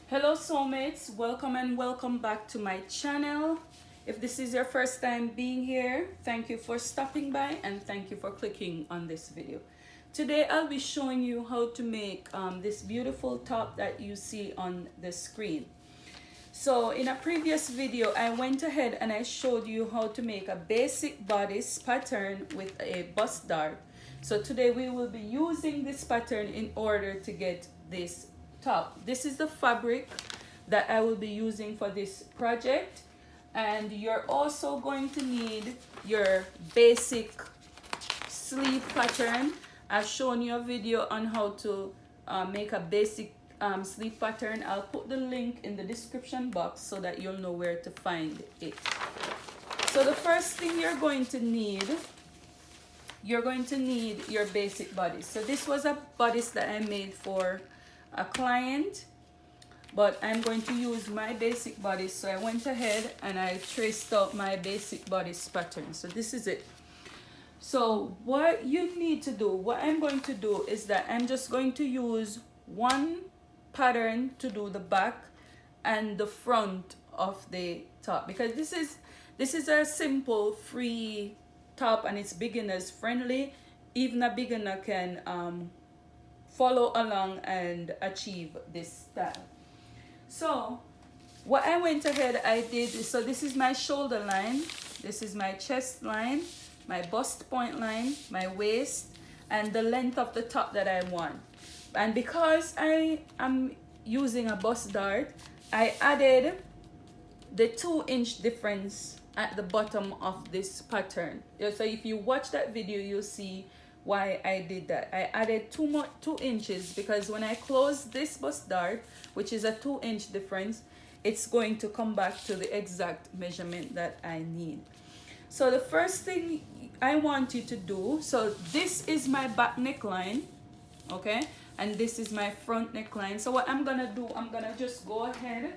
Hello soulmates, welcome and welcome back to my channel. If this is your first time being here, thank you for stopping by and thank you for clicking on this video. Today I'll be showing you how to make this beautiful top that you see on the screen. So in a previous video I went ahead and I showed you how to make a basic bodice pattern with a bust dart. So today we will be using this pattern in order to get this top. This is the fabric that I will be using for this project, and you're also going to need your basic sleeve pattern. I've shown you a video on how to make a basic sleeve pattern. I'll put the link in the description box so that you'll know where to find it. So the first thing you're going to need your basic bodice. So this was a bodice that I made for a client, but I'm going to use my basic bodice. So I went ahead and I traced out my basic bodice pattern. So this is it. So what you need to do, what I'm going to do is that I'm just going to use one pattern to do the back and the front of the top, because this is a simple free top and it's beginners friendly. Even a beginner can follow along and achieve this style. So what I went ahead I did is, so this is my shoulder line, this is my chest line, my bust point line, my waist, and the length of the top that I want. And because I am using a bust dart, I added the 2-inch difference at the bottom of this pattern. So if you watch that video, you'll see why I did that. I added 2 inches because when I close this bust dart, which is a 2-inch difference, it's going to come back to the exact measurement that I need. So the first thing I want you to do, so this is my back neckline, okay, and this is my front neckline. So what I'm gonna do, I'm gonna just go ahead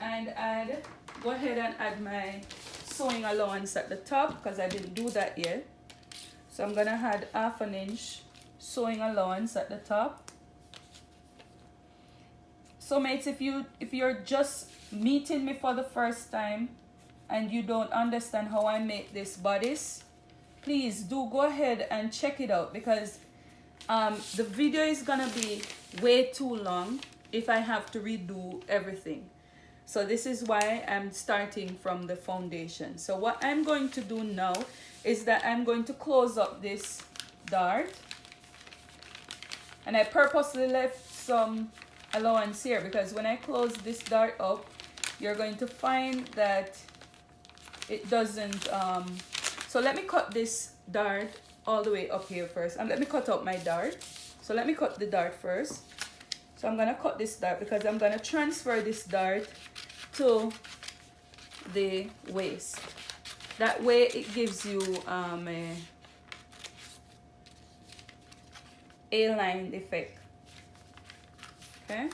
and add my sewing allowance at the top, because I didn't do that yet. So I'm gonna add 1/2 inch sewing allowance at the top. So mates, if you're just meeting me for the first time and you don't understand how I make this bodice, please do go ahead and check it out, because the video is gonna be way too long if I have to redo everything. So this is why I'm starting from the foundation. So what I'm going to do now is that I'm going to close up this dart, and I purposely left some allowance here because when I close this dart up, you're going to find that it doesn't so let me cut this dart all the way up here first, and let me cut out my dart. So let me cut the dart first. So I'm gonna cut this dart because I'm gonna transfer this dart to the waist. That way it gives you a A-line effect. Okay.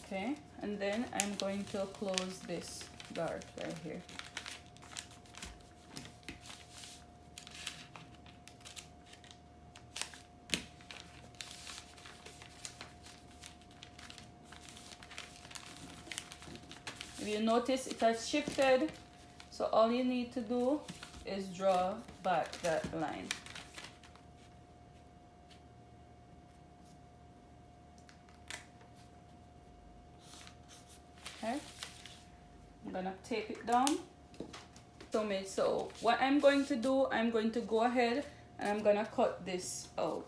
Okay, and then I'm going to close this dart right here. If you notice, it has shifted, so all you need to do is draw back that line. Okay, I'm gonna tape it down. So what I'm going to do, I'm going to go ahead and I'm gonna cut this out.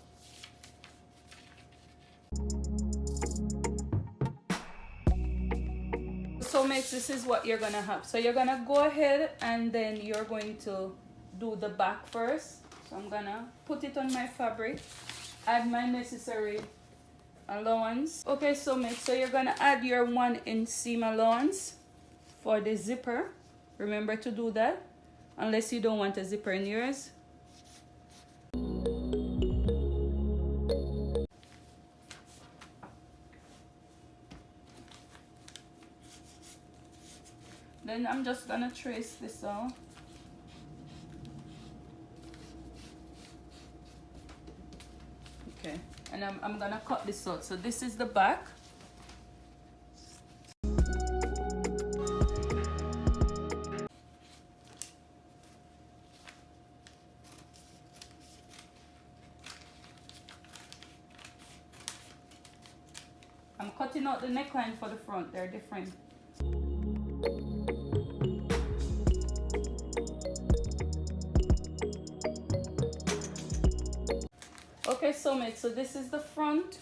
So mates, this is what you're gonna have. So you're gonna go ahead and then you're going to do the back first. So I'm gonna put it on my fabric, add my necessary allowance. Okay, so mates, so you're gonna add your 1-inch seam allowance for the zipper. Remember to do that, unless you don't want a zipper in yours. Then I'm just gonna trace this out. and I'm gonna cut this out. So this is the back. I'm cutting out the neckline for the front, they're different. Okay, soulmates, so this is the front,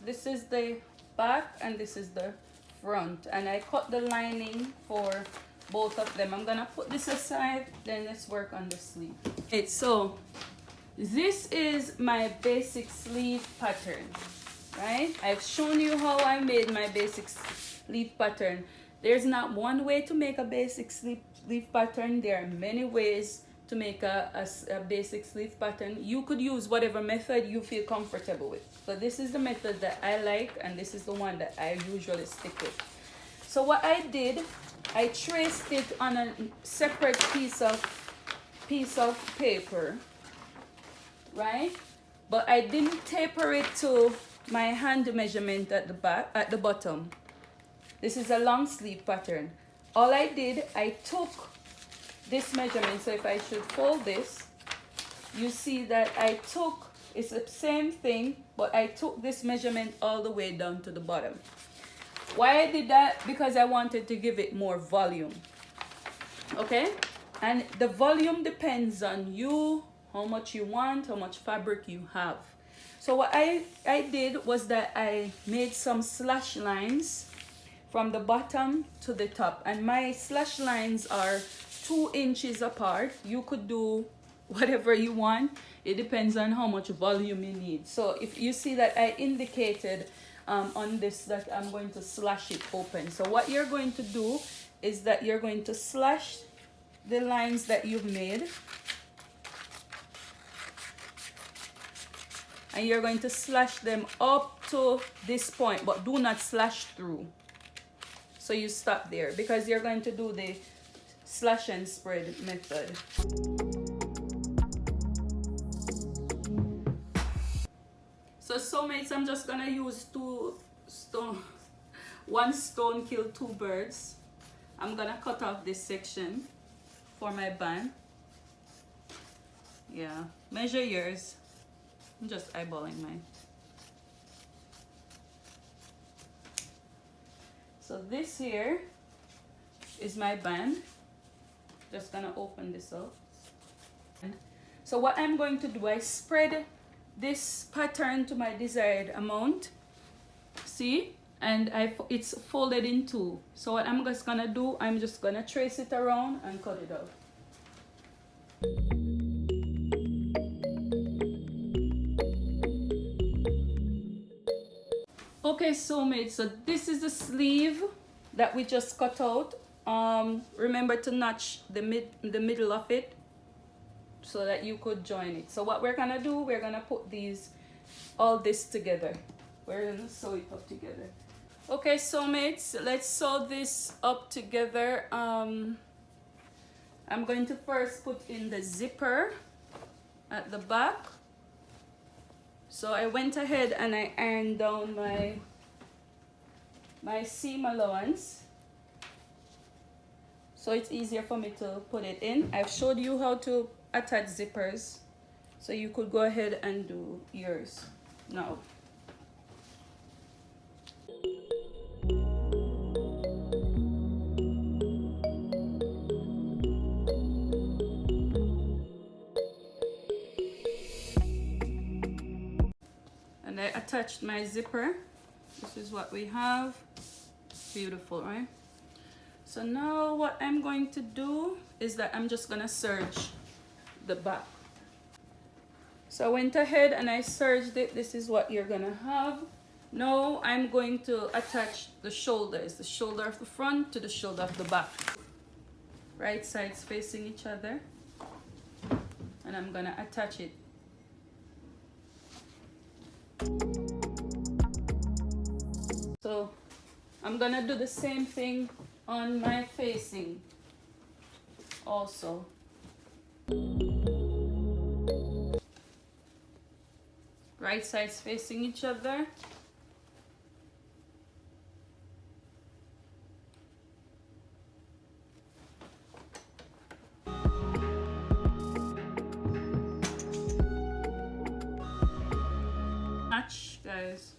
this is the back, and this is the front. And I cut the lining for both of them. I'm gonna put this aside, then let's work on the sleeve. Okay, so this is my basic sleeve pattern, right? I've shown you how I made my basic sleeve pattern. There's not one way to make a basic sleeve pattern. There are many ways to make a basic sleeve pattern. You could use whatever method you feel comfortable with. So this is the method that I like, and this is the one that I usually stick with. So what I did, I traced it on a separate piece of paper, right? But I didn't taper it to my hand measurement at the bottom. This is a long sleeve pattern. All I did, I took this measurement. So if I should fold this, you see that it's the same thing, but I took this measurement all the way down to the bottom. Why I did that? Because I wanted to give it more volume. Okay? And the volume depends on you, how much you want, how much fabric you have. So what I did was that I made some slash lines from the bottom to the top, and my slash lines are 2 inches apart. You could do whatever you want. It depends on how much volume you need. So if you see that I indicated on this that I'm going to slash it open. So what you're going to do is that you're going to slash the lines that you've made, and you're going to slash them up to this point, but do not slash through. So you stop there, because you're going to do the slash and spread method. So soulmates, I'm just gonna use one stone kill 2 birds. I'm gonna cut off this section for my band. Yeah, measure yours. I'm just eyeballing mine. So this here is my band. Just gonna open this up. So what I'm going to do, I spread this pattern to my desired amount. See? And it's folded in 2. So what I'm just gonna do, I'm just gonna trace it around and cut it out. Okay, soulmates, so this is the sleeve that we just cut out. Remember to notch the middle of it so that you could join it. So what we're gonna do, we're gonna put all this together. We're gonna sew it up together. Okay, soulmates, let's sew this up together. I'm going to first put in the zipper at the back. So I went ahead and I ironed down my seam allowance, so it's easier for me to put it in. I've showed you how to attach zippers, so you could go ahead and do yours now. And I attached my zipper. This is what we have. Beautiful, right? So now what I'm going to do is that I'm just gonna serge the back. So I went ahead and I serged it. This is what you're gonna have. Now I'm going to attach the shoulders, the shoulder of the front to the shoulder of the back. Right sides facing each other. And I'm gonna attach it. So I'm gonna do the same thing on my facing also. Right right sides facing each other. Match, guys.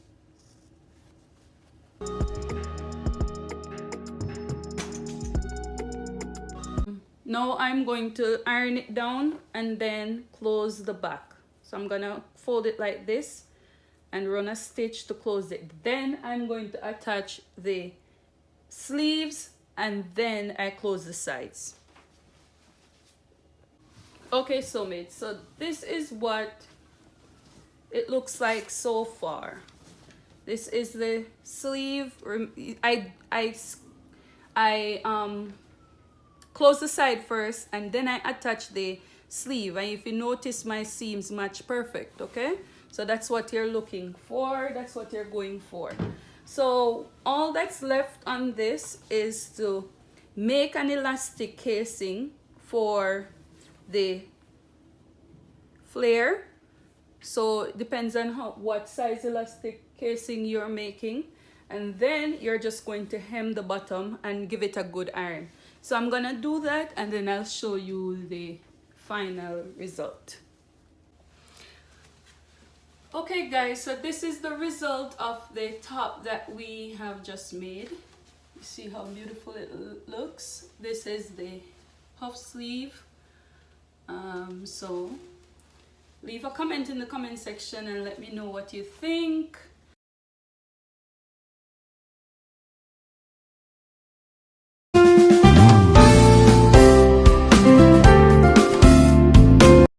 Now I'm going to iron it down and then close the back. So I'm gonna fold it like this and run a stitch to close it. Then I'm going to attach the sleeves and then I close the sides. Okay, soulmates, so this is what it looks like so far. This is the sleeve. I close the side first and then I attach the sleeve, and if you notice my seams match perfect. Okay, so that's what you're looking for, that's what you're going for. So all that's left on this is to make an elastic casing for the flare. So it depends on what size elastic casing you're making, and then you're just going to hem the bottom and give it a good iron. So I'm gonna do that and then I'll show you the final result. Okay guys, so this is the result of the top that we have just made. You see how beautiful it looks. This is the puff sleeve. So leave a comment in the comment section and let me know what you think.